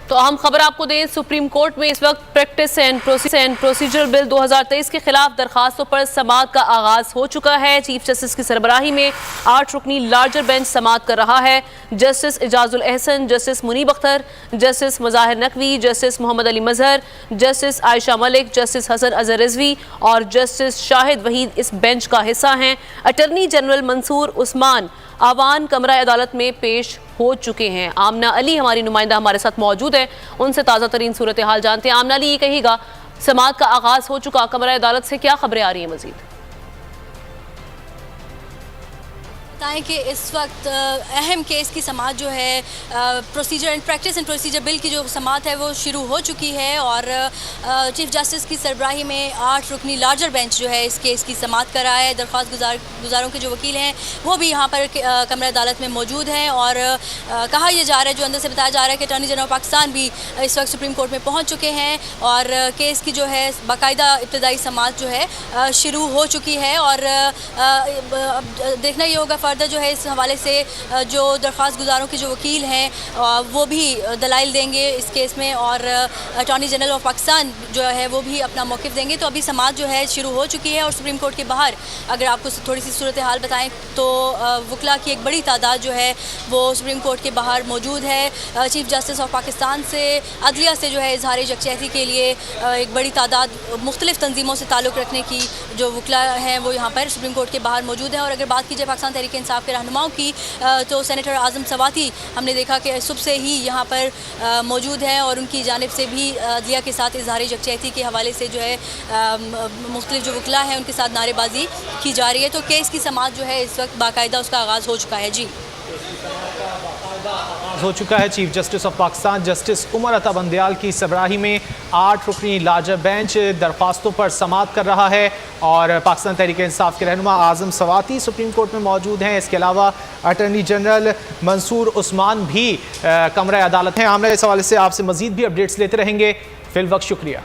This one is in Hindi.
तो अहम खबर आपको दें, सुप्रीम कोर्ट में इस वक्त प्रैक्टिस एंड प्रोसीजर बिल 2023 के खिलाफ दरखास्तों पर समाअत का आगाज हो चुका है। चीफ जस्टिस की सरबराही में 8 रुकनी लार्जर बेंच समाअत कर रहा है। Justice Ijazul Ahsan, justice Munib Akhtar, justice Mazahar Naqvi, justice Muhammad Ali Mazhar, justice Ayesha Malik, justice Hasan Azhar Rizvi और जस्टिस शाहिद वहीद इस बेंच का हिस्सा हैं। अटर्नी जनरल मंसूर उस्मान आवान कमरा अदालत में पेश हो चुके हैं। आमना अली हमारी नुमाइंदा हमारे साथ मौजूद है, उनसे ताज़ा तरीन सूरत हाल जानते हैं। आमना अली, ये कहिएगा, समाअत का आगाज हो चुका, कमरा अदालत से क्या खबरें आ रही हैं मजीद? बताएं कि इस वक्त अहम केस की समाअत जो है procedure and practice and procedure bill की जो समाअत है वो शुरू हो चुकी है और चीफ जस्टिस की सरबराही में 8 रुकनी लार्जर बेंच जो है इस केस की समाअत कर रहा है। दरख्वास्त गुजारों के जो वकील हैं वो भी यहाँ पर कमरा अदालत में मौजूद हैं और कहा यह जा रहा है, जो अंदर से बताया जा रहा है कि अटॉर्नी जनरल पाकिस्तान भी इस वक्त सुप्रीम कोर्ट में पहुँच चुके हैं और केस की जो है बाकायदा इब्तदाई समाअत जो है शुरू हो चुकी है। और देखना ये होगा फर्दर जो है इस हवाले से जो दरख्वास्त गुजारों के जो वकील हैं वो भी दलाइल देंगे इस केस में और अटॉर्नी जनरल ऑफ पाकिस्तान जो है वो भी अपना मौक़िफ़ देंगे। तो अभी समाअत जो है शुरू हो चुकी है और सुप्रीम कोर्ट के बाहर अगर आपको थोड़ी सी सूरत हाल बताएं तो वकला की एक बड़ी तादाद जो है वो सुप्रीम कोर्ट के बाहर मौजूद है। चीफ जस्टिस ऑफ पाकिस्तान से अदलिया से जो है इजहार यकजहती के लिए एक बड़ी तादाद मुख्तलिफ तंजीमों से ताल्लुक़ रखने की जो वकला हैं वो यहाँ पर सुप्रीम कोर्ट के बाहर मौजूद है। और अगर बात की जाए पाकिस्तान तहरीक इंसाफ के रहनुमाओं की तो सेनेटर आज़म सवाती हमने देखा कि सुबह से ही यहाँ पर मौजूद हैं और उनकी जानिब से भी अदलिया के साथ इजहार यकजहती के हवाले से जो है मुख्तलिफ जो वकला हैं उनके साथ नारेबाजी की जा रही है। तो केस की समाअत जो है इस वक्त बाकायदा उसका आगाज़ हो चुका है। जी हो चुका है। Chief justice of Pakistan justice Umar Ata Bandial की सरबराही में 8 रुकनी लार्जर बेंच दरख्वास्तों पर समाअत कर रहा है और पाकिस्तान तहरीक इंसाफ के रहनुमा आज़म सवाती सुप्रीम कोर्ट में मौजूद हैं। इसके अलावा अटर्नी जनरल मंसूर उस्मान भी कमरा अदालत हैं। आमना इस हवाले से आपसे मजीद भी अपडेट्स लेते रहेंगे। फिल वक्त शुक्रिया।